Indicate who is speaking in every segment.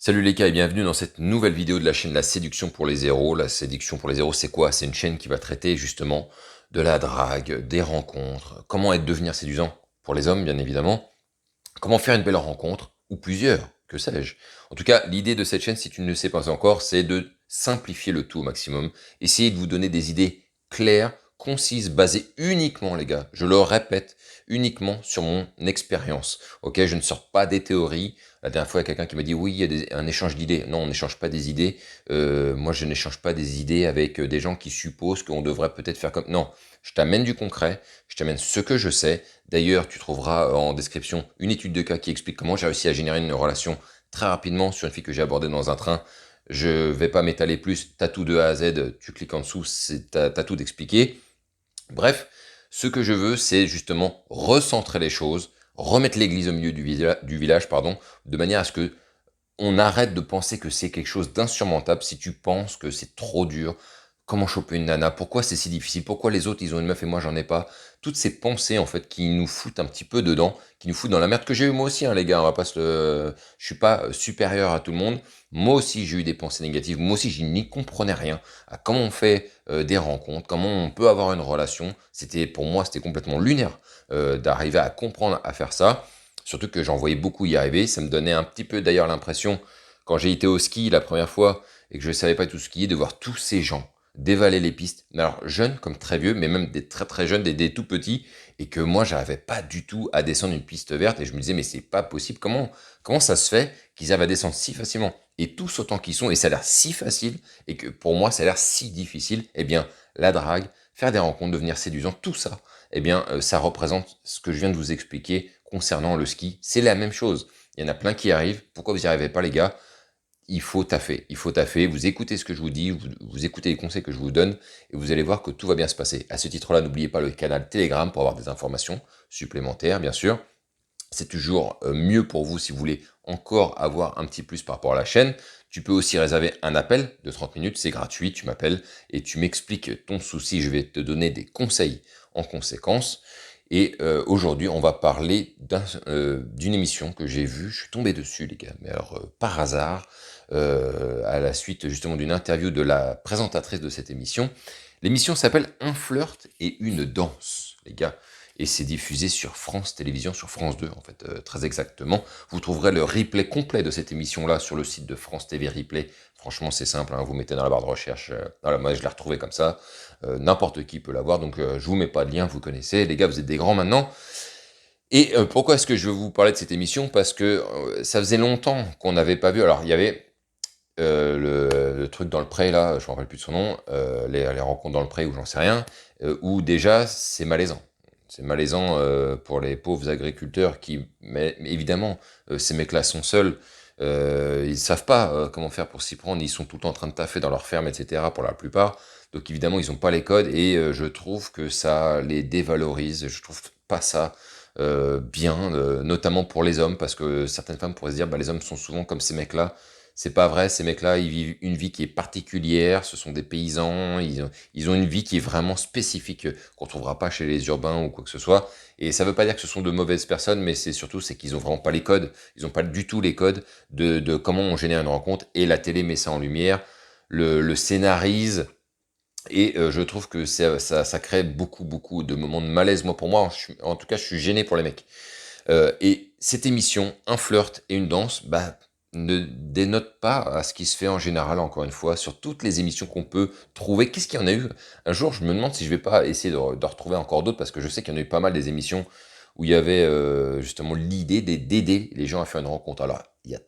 Speaker 1: Salut les gars et bienvenue dans cette nouvelle vidéo de la chaîne La Séduction pour les Zéros. La Séduction pour les Zéros, c'est quoi? C'est une chaîne qui va traiter justement de la drague, des rencontres, comment devenir séduisant pour les hommes bien évidemment, comment faire une belle rencontre, ou plusieurs, que sais-je. En tout cas, l'idée de cette chaîne, si tu ne le sais pas encore, c'est de simplifier le tout au maximum, essayer de vous donner des idées claires, concises, basées uniquement, les gars, je le répète, uniquement sur mon expérience. Ok, je ne sors pas des théories. La dernière fois, il y a quelqu'un qui m'a dit oui, il y a un échange d'idées. Non, on n'échange pas des idées. Moi, je n'échange pas des idées avec des gens qui supposent qu'on devrait peut-être faire comme... Non, je t'amène du concret, je t'amène ce que je sais. D'ailleurs, tu trouveras en description une étude de cas qui explique comment j'ai réussi à générer une relation très rapidement sur une fille que j'ai abordée dans un train. Je vais pas m'étaler plus, t'as tout de A à Z, tu cliques en dessous, t'as tout expliqué. Bref, ce que je veux, c'est justement recentrer les choses, remettre l'église au milieu du village, pardon, de manière à ce que on arrête de penser que c'est quelque chose d'insurmontable si tu penses que c'est trop dur. Comment choper une nana? Pourquoi c'est si difficile? Pourquoi les autres ils ont une meuf et moi j'en ai pas? Toutes ces pensées en fait qui nous foutent un petit peu dedans, qui nous foutent dans la merde que j'ai eu moi aussi, hein, les gars. On va pas se le... Je suis pas supérieur à tout le monde. Moi aussi j'ai eu des pensées négatives. Moi aussi je n'y comprenais rien à comment on fait des rencontres, comment on peut avoir une relation. C'était pour moi c'était complètement lunaire d'arriver à comprendre à faire ça. Surtout que j'en voyais beaucoup y arriver. Ça me donnait un petit peu d'ailleurs l'impression, quand j'ai été au ski la première fois et que je ne savais pas tout skier, de voir tous ces gens dévaler les pistes. Mais alors jeunes comme très vieux, mais même des très très jeunes, des tout petits, et que moi j'arrivais pas du tout à descendre une piste verte. Et je me disais mais c'est pas possible. Comment ça se fait qu'ils arrivent à descendre si facilement? Et tous autant qu'ils sont, et ça a l'air si facile, et que pour moi ça a l'air si difficile. Eh bien la drague, faire des rencontres, devenir séduisant, tout ça, eh bien, ça représente ce que je viens de vous expliquer concernant le ski. C'est la même chose. Il y en a plein qui y arrivent. Pourquoi vous n'y arrivez pas, les gars? Il faut taffer. Il faut taffer. Vous écoutez ce que je vous dis, vous écoutez les conseils que je vous donne, et vous allez voir que tout va bien se passer. À ce titre-là, n'oubliez pas le canal Telegram pour avoir des informations supplémentaires, bien sûr. C'est toujours mieux pour vous si vous voulez encore avoir un petit plus par rapport à la chaîne. Tu peux aussi réserver un appel de 30 minutes, c'est gratuit, tu m'appelles et tu m'expliques ton souci, je vais te donner des conseils en conséquence. Et aujourd'hui, on va parler d'une émission que j'ai vue, je suis tombé dessus les gars, mais alors par hasard, à la suite justement d'une interview de la présentatrice de cette émission. L'émission s'appelle Un flirt et une danse, les gars, et c'est diffusé sur France Télévisions, sur France 2 en fait, très exactement. Vous trouverez le replay complet de cette émission-là sur le site de France TV Replay. Franchement, c'est simple, hein, vous mettez dans la barre de recherche, voilà, moi je l'ai retrouvé comme ça, n'importe qui peut l'avoir, donc je vous mets pas de lien, vous connaissez, les gars, vous êtes des grands maintenant. Et pourquoi est-ce que je veux vous parler de cette émission? Parce que ça faisait longtemps qu'on n'avait pas vu, alors il y avait le truc dans le pré, là, je me rappelle plus de son nom, les rencontres dans le pré ou j'en sais rien, où déjà c'est malaisant. C'est malaisant pour les pauvres agriculteurs qui, mais évidemment, ces mecs-là sont seuls, ils savent pas comment faire pour s'y prendre, ils sont tout le temps en train de taffer dans leur ferme, etc. pour la plupart. Donc évidemment, ils n'ont pas les codes et je trouve que ça les dévalorise. Je trouve pas ça bien, notamment pour les hommes, parce que certaines femmes pourraient se dire, bah, les hommes sont souvent comme ces mecs-là. C'est pas vrai, ces mecs-là, ils vivent une vie qui est particulière, ce sont des paysans, ils ont une vie qui est vraiment spécifique, qu'on trouvera pas chez les urbains ou quoi que ce soit. Et ça veut pas dire que ce sont de mauvaises personnes, mais c'est qu'ils ont vraiment pas les codes, ils ont pas du tout les codes de comment on génère une rencontre, et la télé met ça en lumière, le scénarise, et je trouve que ça crée beaucoup de moments de malaise. Moi, pour moi, en tout cas, je suis gêné pour les mecs. Et cette émission, un flirt et une danse, bah, ne dénote pas à ce qui se fait en général, encore une fois, sur toutes les émissions qu'on peut trouver. Qu'est-ce qu'il y en a eu? Un jour, je me demande si je vais pas essayer de retrouver encore d'autres, parce que je sais qu'il y en a eu pas mal des émissions où il y avait justement l'idée d'aider les gens à faire une rencontre. Alors, il y a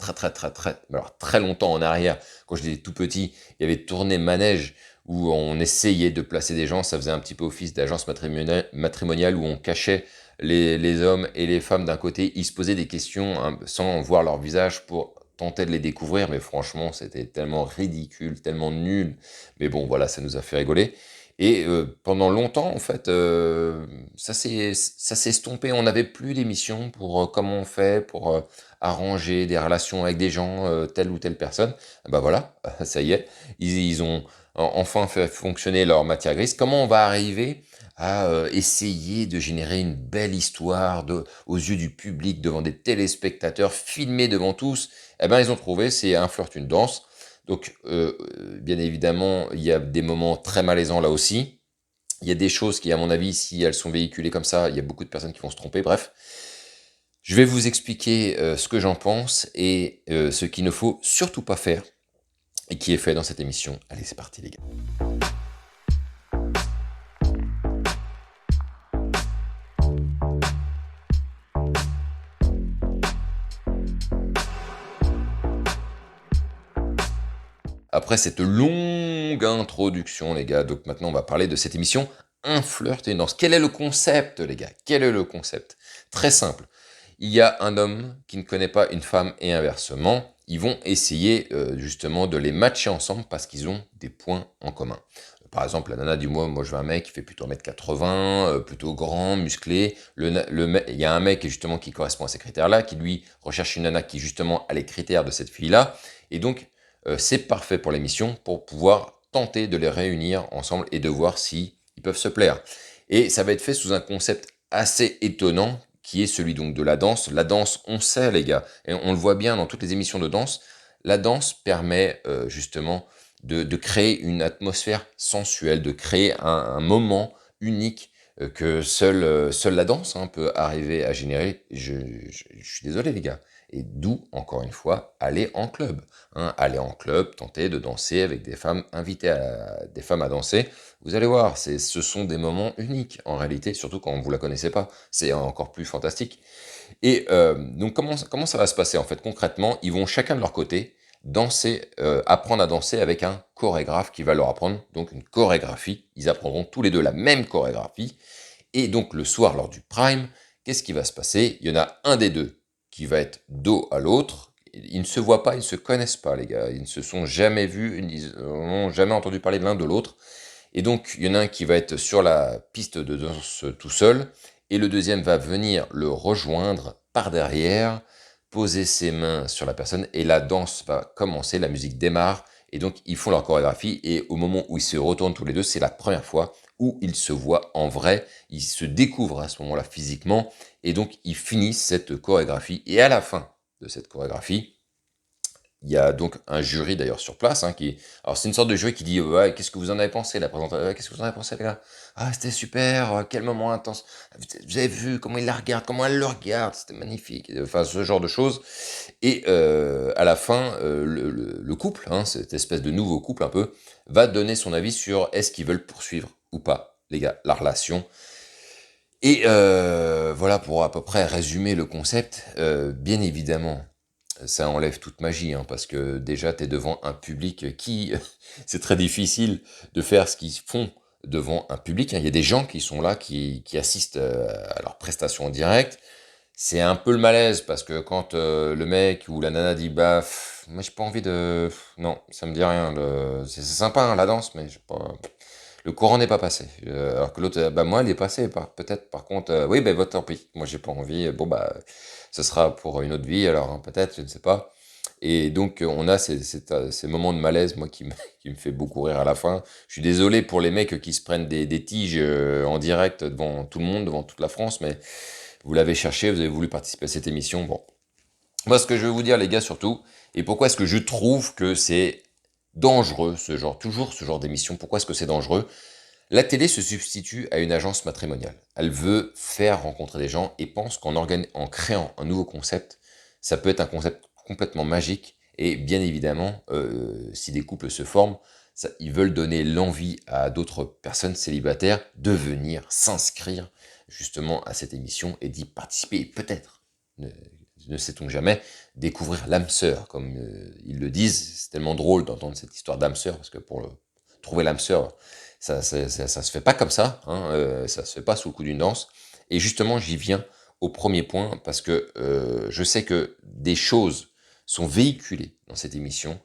Speaker 1: alors très longtemps en arrière, quand j'étais tout petit, il y avait Tourné Manège, où on essayait de placer des gens, ça faisait un petit peu office d'agence matrimoniale où on cachait les hommes et les femmes d'un côté, ils se posaient des questions hein, sans voir leur visage pour tenter de les découvrir, mais franchement, c'était tellement ridicule, tellement nul. Mais bon, voilà, ça nous a fait rigoler. Et pendant longtemps, en fait, ça s'est estompé. On n'avait plus d'émissions pour comment on fait pour arranger des relations avec des gens, telle ou telle personne. Bah voilà, ça y est, ils ont enfin fait fonctionner leur matière grise. Comment on va arriver à essayer de générer une belle histoire aux yeux du public, devant des téléspectateurs, filmés devant tous. Eh ben, ils ont trouvé, c'est un flirt, une danse. Donc, bien évidemment, il y a des moments très malaisants là aussi. Il y a des choses qui, à mon avis, si elles sont véhiculées comme ça, il y a beaucoup de personnes qui vont se tromper. Bref, je vais vous expliquer ce que j'en pense et ce qu'il ne faut surtout pas faire et qui est fait dans cette émission. Allez, c'est parti les gars. Après cette longue introduction, les gars, donc maintenant on va parler de cette émission, Un flirt et une danse. Quel est le concept, les gars? Quel est le concept? Très simple. Il y a un homme qui ne connaît pas une femme et inversement. Ils vont essayer justement de les matcher ensemble parce qu'ils ont des points en commun. Par exemple, la nana dit moi je veux un mec qui fait plutôt 1m80, plutôt grand, musclé. Il y a un mec justement qui correspond à ces critères-là, qui lui recherche une nana qui justement a les critères de cette fille-là. Et donc, c'est parfait pour l'émission, pour pouvoir tenter de les réunir ensemble et de voir si ils peuvent se plaire. Et ça va être fait sous un concept assez étonnant, qui est celui donc de la danse. La danse, on sait les gars, et on le voit bien dans toutes les émissions de danse, la danse permet justement de créer une atmosphère sensuelle, de créer un moment unique que seule la danse peut arriver à générer. Je suis désolé les gars. Et d'où, encore une fois, aller en club. Aller en club, tenter de danser avec des femmes, inviter des femmes à danser. Vous allez voir, ce sont des moments uniques en réalité, surtout quand vous la connaissez pas. C'est encore plus fantastique. Et donc comment ça va se passer en fait concrètement? Ils vont chacun de leur côté danser, apprendre à danser avec un chorégraphe qui va leur apprendre donc une chorégraphie. Ils apprendront tous les deux la même chorégraphie. Et donc le soir lors du prime, qu'est-ce qui va se passer? Il y en a un des deux qui va être dos à l'autre. Ils ne se voient pas, ils ne se connaissent pas les gars. Ils ne se sont jamais vus, ils n'ont jamais entendu parler de l'un de l'autre. Et donc, il y en a un qui va être sur la piste de danse tout seul, et le deuxième va venir le rejoindre par derrière, poser ses mains sur la personne, et la danse va commencer, la musique démarre, et donc ils font leur chorégraphie, et au moment où ils se retournent tous les deux, c'est la première fois où ils se voient en vrai, ils se découvrent à ce moment-là physiquement, et donc ils finissent cette chorégraphie, et à la fin de cette chorégraphie, il y a donc un jury d'ailleurs sur place, qui... Alors c'est une sorte de jury qui dit ouais, qu'est-ce que vous en avez pensé la présentation, qu'est-ce que vous en avez pensé les gars? Ah c'était super, quel moment intense. Vous avez vu comment il la regarde, comment elle le regarde, c'était magnifique. Enfin ce genre de choses. Et à la fin, le couple, cette espèce de nouveau couple un peu, va donner son avis sur est-ce qu'ils veulent poursuivre ou pas, les gars, la relation. Et voilà pour à peu près résumer le concept. Bien évidemment, ça enlève toute magie, parce que déjà, tu es devant un public qui... c'est très difficile de faire ce qu'ils font devant un public. Il y a des gens qui sont là, qui assistent à leurs prestations en direct. C'est un peu le malaise, parce que quand le mec ou la nana dit, bah, moi j'ai pas envie de... Non, ça me dit rien. C'est sympa, la danse, mais j'ai pas... Le courant n'est pas passé. Alors que l'autre, bah moi, il est passé, peut-être. Par contre, oui, bah, tant pis. Moi, j'ai pas envie. Bon, bah, ce sera pour une autre vie, alors, peut-être, je ne sais pas. Et donc, on a ces moments de malaise, moi, qui me fait beaucoup rire à la fin. Je suis désolé pour les mecs qui se prennent des tiges en direct devant tout le monde, devant toute la France, mais vous l'avez cherché, vous avez voulu participer à cette émission. Bon. Moi, ce que je veux vous dire, les gars, surtout, et pourquoi est-ce que je trouve que c'est dangereux, toujours ce genre d'émission, pourquoi est-ce que c'est dangereux? La télé se substitue à une agence matrimoniale. Elle veut faire rencontrer des gens et pense en créant un nouveau concept, ça peut être un concept complètement magique. Et bien évidemment, si des couples se forment, ils veulent donner l'envie à d'autres personnes célibataires de venir s'inscrire justement à cette émission et d'y participer. Et peut-être, ne sait-on jamais, découvrir l'âme sœur, comme ils le disent. C'est tellement drôle d'entendre cette histoire d'âme sœur, parce que trouver l'âme sœur, ça se fait pas comme ça, ça se fait pas sous le coup d'une danse. Et justement, j'y viens au premier point, parce que je sais que des choses sont véhiculées dans cette émission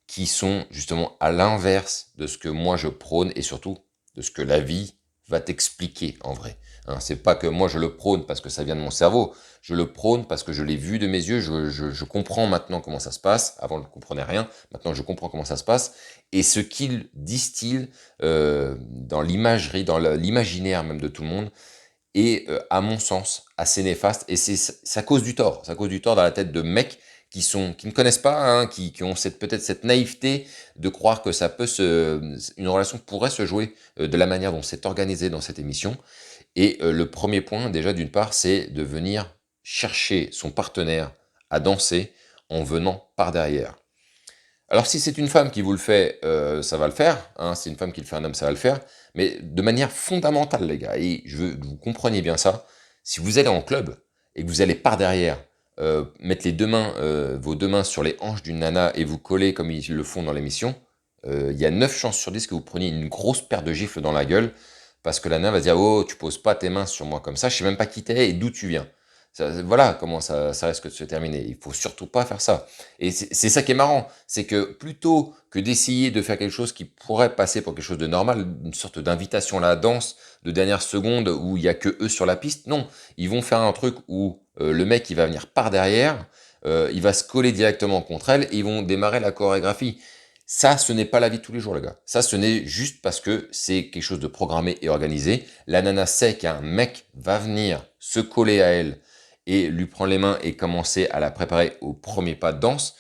Speaker 1: qui sont justement à l'inverse de ce que moi je prône, et surtout de ce que la vie va t'expliquer en vrai. Hein, c'est pas que moi je le prône parce que ça vient de mon cerveau, je le prône parce que je l'ai vu de mes yeux, je comprends maintenant comment ça se passe, avant je ne comprenais rien, maintenant je comprends comment ça se passe, et ce qu'il distille dans l'imagerie, dans l'imaginaire même de tout le monde, est, à mon sens, assez néfaste, et ça cause du tort. Ça cause du tort dans la tête de mecs qui ne connaissent pas, hein, qui ont peut-être cette naïveté de croire que une relation pourrait se jouer de la manière dont c'est organisé dans cette émission. Et le premier point, déjà, d'une part, c'est de venir chercher son partenaire à danser en venant par derrière. Alors si c'est une femme qui vous le fait, ça va le faire, hein, si c'est une femme qui le fait à un homme, ça va le faire, mais de manière fondamentale, les gars, et je veux que vous compreniez bien ça, si vous allez en club et que vous allez par derrière mettre vos 2 mains sur les hanches d'une nana et vous coller comme ils le font dans l'émission, il y a 9 chances sur 10 que vous preniez une grosse paire de gifles dans la gueule, parce que la nana va se dire: «Oh, tu poses pas tes mains sur moi comme ça, je sais même pas qui t'es et d'où tu viens». Voilà comment ça risque de se terminer. Il faut surtout pas faire ça. Et c'est ça qui est marrant, c'est que plutôt que d'essayer de faire quelque chose qui pourrait passer pour quelque chose de normal, une sorte d'invitation à la danse de dernière seconde où il y a que eux sur la piste, non, ils vont faire un truc où le mec il va venir par derrière, il va se coller directement contre elle et ils vont démarrer la chorégraphie. Ça, ce n'est pas la vie de tous les jours, les gars. Ça, ce n'est juste parce que c'est quelque chose de programmé et organisé. La nana sait qu'un mec va venir se coller à elle et lui prendre les mains et commencer à la préparer au premier pas de danse.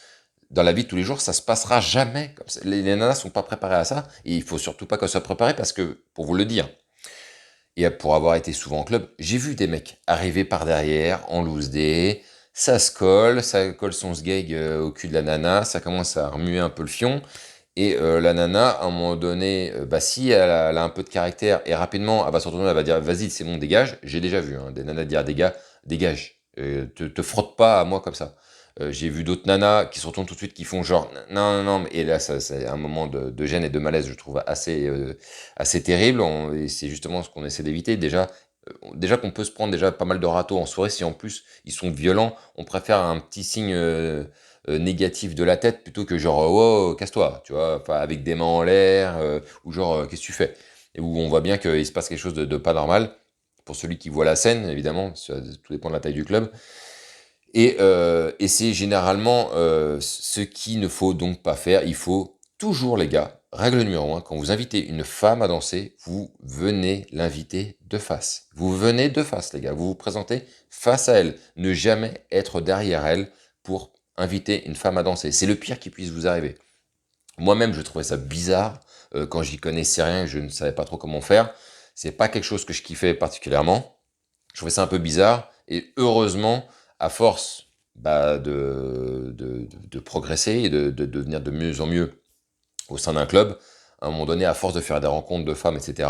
Speaker 1: Dans la vie de tous les jours, ça se passera jamais comme ça. Les nanas sont pas préparées à ça, et il faut surtout pas qu'elles soient préparées parce que, pour vous le dire, et pour avoir été souvent en club, j'ai vu des mecs arriver par derrière, en loose day, ça colle son sgeg au cul de la nana, ça commence à remuer un peu le fion, et la nana, à un moment donné, bah si elle a un peu de caractère, et rapidement, elle va se retourner, elle va dire: «Vas-y, c'est bon, dégage». J'ai déjà vu, hein, des nanas dire: «Des gars, dégage, te frotte pas à moi comme ça». J'ai vu d'autres nanas qui se retournent tout de suite, qui font genre: «Non, non, non», et là, ça c'est un moment de gêne et de malaise, je trouve assez terrible, et c'est justement ce qu'on essaie d'éviter. Déjà qu'on peut se prendre déjà pas mal de râteaux en soirée, si en plus ils sont violents, on préfère un petit signe négatif de la tête plutôt que genre «Wow, casse-toi», tu vois, enfin, avec des mains en l'air, ou genre «Qu'est-ce que tu fais?» Et où on voit bien qu'il se passe quelque chose de pas normal, pour celui qui voit la scène, évidemment, tout dépend de la taille du club. Et c'est généralement ce qu'il ne faut donc pas faire. Il faut toujours, les gars, règle numéro 1, quand vous invitez une femme à danser, vous venez l'inviter de face. Vous venez de face, les gars. Vous vous présentez face à elle. Ne jamais être derrière elle pour inviter une femme à danser. C'est le pire qui puisse vous arriver. Moi-même, je trouvais ça bizarre quand j'y connaissais rien et je ne savais pas trop comment faire. C'est pas quelque chose que je kiffais particulièrement. Je trouvais ça un peu bizarre, et heureusement, à force de progresser et de devenir de mieux en mieux au sein d'un club, à un moment donné, à force de faire des rencontres de femmes, etc.,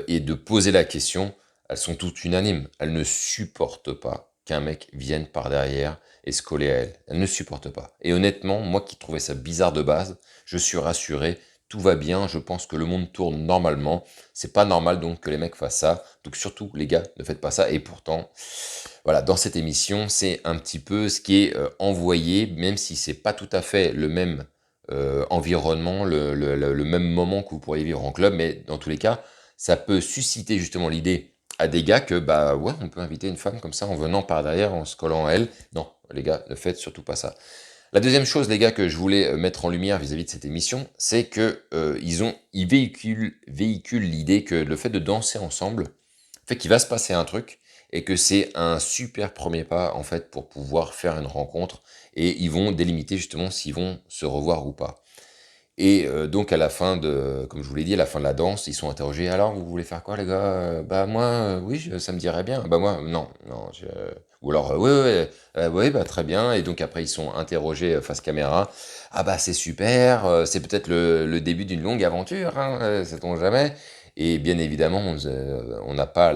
Speaker 1: et de poser la question, elles sont toutes unanimes. Elles ne supportent pas qu'un mec vienne par derrière et se coller à elles. Elles ne supportent pas. Et honnêtement, moi qui trouvais ça bizarre de base, je suis rassuré, tout va bien, je pense que le monde tourne normalement. C'est pas normal donc que les mecs fassent ça. Donc surtout, les gars, ne faites pas ça. Et pourtant, voilà, dans cette émission, c'est un petit peu ce qui est envoyé, même si c'est pas tout à fait le même environnement, le même moment que vous pourriez vivre en club, mais dans tous les cas, ça peut susciter justement l'idée à des gars que, bah ouais, on peut inviter une femme comme ça en venant par derrière, en se collant à elle. Non, les gars, ne faites surtout pas ça. La deuxième chose, les gars, que je voulais mettre en lumière vis-à-vis de cette émission, c'est que ils véhiculent l'idée que le fait de danser ensemble fait qu'il va se passer un truc, et que c'est un super premier pas en fait pour pouvoir faire une rencontre, et ils vont délimiter justement s'ils vont se revoir ou pas. Et donc à la fin comme je vous l'ai dit, à la fin de la danse, ils sont interrogés: «Alors, vous voulez faire quoi les gars?» «Bah moi, oui, ça me dirait bien». «Bah moi, non, non, ou alors: «Ouais, ouais, ouais, bah très bien», et donc après ils sont interrogés face caméra: «Ah bah c'est super, c'est peut-être le début d'une longue aventure, hein, sait-on jamais?» Et bien évidemment, on n'a pas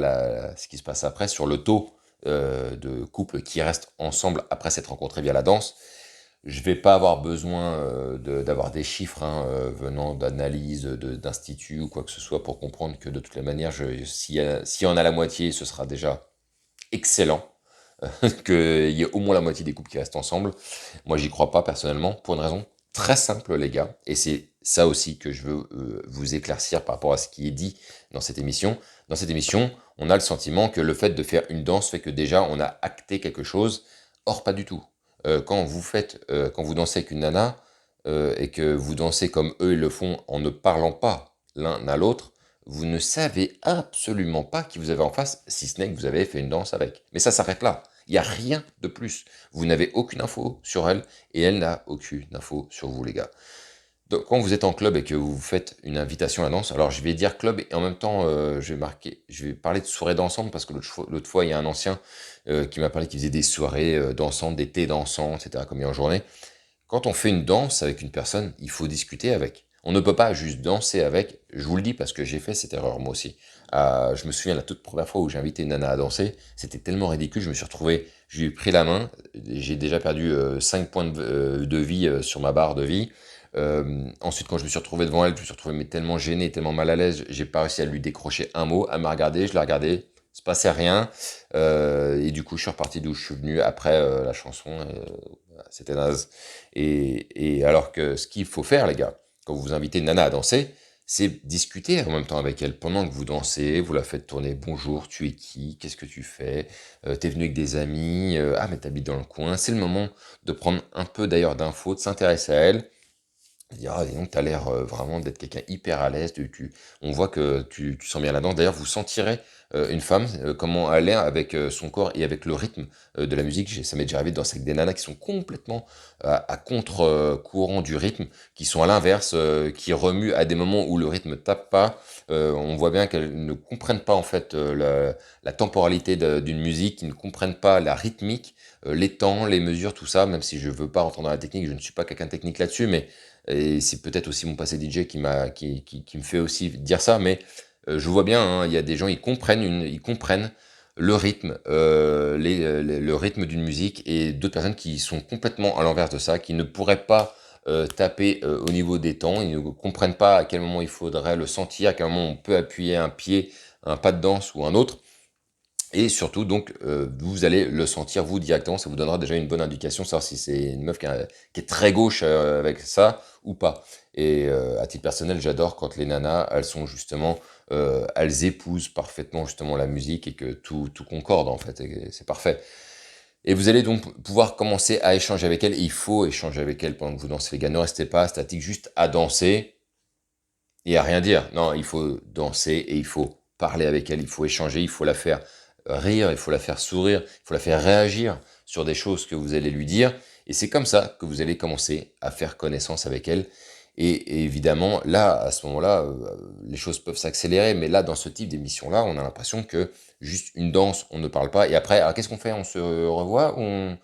Speaker 1: ce qui se passe après sur le taux de couples qui restent ensemble après s'être rencontrés via la danse. Je vais pas avoir besoin d'avoir des chiffres, hein, venant d'analyses d'instituts ou quoi que ce soit pour comprendre que de toutes les manières, s'il y en a la moitié, ce sera déjà excellent. Qu'il y ait au moins la moitié des couples qui restent ensemble. Moi, j'y crois pas personnellement, pour une raison très simple, les gars, et c'est ça aussi que je veux vous éclaircir par rapport à ce qui est dit dans cette émission. Dans cette émission, on a le sentiment que le fait de faire une danse fait que déjà on a acté quelque chose. Or, pas du tout. Quand vous dansez avec une nana et que vous dansez comme eux ils le font en ne parlant pas l'un à l'autre, vous ne savez absolument pas qui vous avez en face, si ce n'est que vous avez fait une danse avec. Mais ça s'arrête là. Il n'y a rien de plus. Vous n'avez aucune info sur elle et elle n'a aucune info sur vous, les gars. Donc, quand vous êtes en club et que vous faites une invitation à la danse, alors je vais dire club et en même temps je vais parler de soirée dansante parce que l'autre fois il y a un ancien qui m'a parlé qu'il faisait des soirées dansantes, des thés dansants, etc. comme il y a en journée. Quand on fait une danse avec une personne, il faut discuter avec. On ne peut pas juste danser avec. Je vous le dis parce que j'ai fait cette erreur moi aussi. Je me souviens la toute première fois où j'ai invité une nana à danser, c'était tellement ridicule, je me suis retrouvé, je lui ai pris la main, j'ai déjà perdu 5 points de vie sur ma barre de vie. Ensuite, quand je me suis retrouvé devant elle, je me suis retrouvé mais tellement gêné, tellement mal à l'aise, j'ai pas réussi à lui décrocher un mot. Elle m'a regardé, je l'ai regardé, il se passait rien. Et du coup, je suis reparti d'où je suis venu après la chanson. C'était naze. Et alors que ce qu'il faut faire, les gars, quand vous invitez une nana à danser, c'est discuter en même temps avec elle. Pendant que vous dansez, vous la faites tourner. Bonjour, tu es qui? Qu'est-ce que tu fais? T'es venu avec des amis? Ah, mais t'habites dans le coin. C'est le moment de prendre un peu d'ailleurs d'infos, de s'intéresser à elle. Dire, ah, dis donc, t'as l'air vraiment d'être quelqu'un hyper à l'aise. On voit que tu sens bien la danse. D'ailleurs, vous sentirez une femme, comment elle est avec son corps et avec le rythme de la musique. Ça m'est déjà arrivé de danser avec des nanas qui sont complètement à contre-courant du rythme, qui sont à l'inverse, qui remuent à des moments où le rythme tape pas. On voit bien qu'elles ne comprennent pas en fait la temporalité d'une musique, qui ne comprennent pas la rythmique, les temps, les mesures, tout ça. Même si je veux pas rentrer dans la technique, je ne suis pas quelqu'un de technique là-dessus, mais et c'est peut-être aussi mon passé DJ qui me fait aussi dire ça, mais je vois bien, hein, il y a des gens, ils comprennent le rythme, le rythme d'une musique, et d'autres personnes qui sont complètement à l'envers de ça, qui ne pourraient pas taper au niveau des temps, ils ne comprennent pas à quel moment il faudrait le sentir, à quel moment on peut appuyer un pied, un pas de danse ou un autre. Et surtout, donc, vous allez le sentir, vous, directement, ça vous donnera déjà une bonne indication, savoir si c'est une meuf qui est très gauche avec ça ou pas. Et à titre personnel, j'adore quand les nanas, elles sont justement, elles épousent parfaitement justement la musique et que tout concorde en fait, et c'est parfait. Et vous allez donc pouvoir commencer à échanger avec elle, et il faut échanger avec elle pendant que vous dansez, les gars. Ne restez pas statique juste à danser et à rien dire. Non, il faut danser et il faut parler avec elle, il faut échanger, il faut la faire rire, il faut la faire sourire, il faut la faire réagir sur des choses que vous allez lui dire. Et c'est comme ça que vous allez commencer à faire connaissance avec elle. Et évidemment, là, à ce moment-là, les choses peuvent s'accélérer. Mais là, dans ce type d'émission-là, on a l'impression que juste une danse, on ne parle pas. Et après, alors, qu'est-ce qu'on fait? On se revoit ou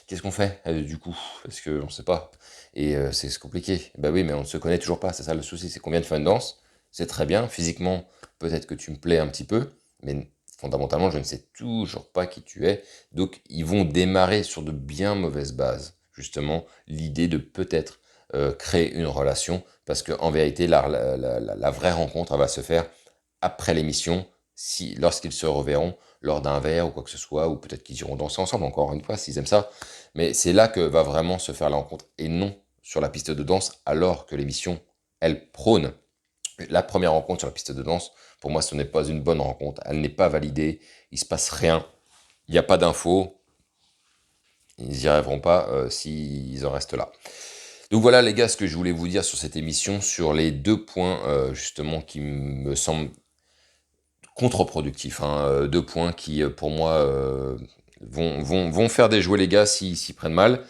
Speaker 1: qu'est-ce qu'on fait du coup? Parce qu'on ne sait pas. Et c'est compliqué. Bah oui, mais on ne se connaît toujours pas. C'est ça le souci, c'est qu'on vient de faire une danse. C'est très bien. Physiquement, peut-être que tu me plais un petit peu. Mais fondamentalement, je ne sais toujours pas qui tu es. Donc, ils vont démarrer sur de bien mauvaises bases. Justement, l'idée de peut-être créer une relation, parce qu'en vérité, la vraie rencontre, elle va se faire après l'émission, si, lorsqu'ils se reverront, lors d'un verre ou quoi que ce soit, ou peut-être qu'ils iront danser ensemble, encore une fois, s'ils aiment ça. Mais c'est là que va vraiment se faire la rencontre, et non sur la piste de danse, alors que l'émission, elle prône la première rencontre sur la piste de danse. Pour moi, ce n'est pas une bonne rencontre, elle n'est pas validée, il se passe rien, il n'y a pas d'infos, ils n'y arriveront pas s'ils en restent là. Donc voilà les gars, ce que je voulais vous dire sur cette émission, sur les deux points justement qui me semblent contre-productifs, hein, deux points qui pour moi vont faire déjouer les gars s'ils prennent mal.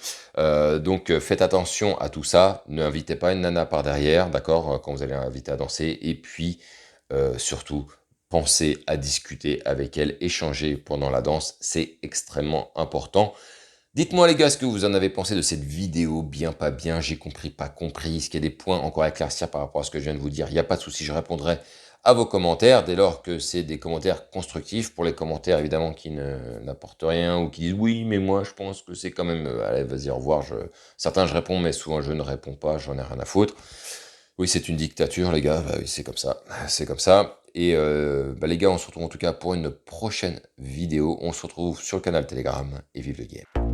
Speaker 1: Donc faites attention à tout ça, ne invitez pas une nana par derrière, d'accord, quand vous allez l'inviter à danser, et puis surtout, pensez à discuter avec elle, échanger pendant la danse, c'est extrêmement important. Dites-moi les gars ce que vous en avez pensé de cette vidéo, bien, pas bien, j'ai compris, pas compris, est-ce qu'il y a des points encore à éclaircir par rapport à ce que je viens de vous dire? Il n'y a pas de souci, je répondrai à vos commentaires, dès lors que c'est des commentaires constructifs. Pour les commentaires évidemment qui n'apportent rien ou qui disent oui mais moi je pense que c'est quand même, allez vas-y au revoir, certains je réponds mais souvent je ne réponds pas, j'en ai rien à foutre. Oui c'est une dictature les gars, bah oui c'est comme ça, c'est comme ça. Et bah, les gars on se retrouve en tout cas pour une prochaine vidéo, on se retrouve sur le canal Telegram et vive le game.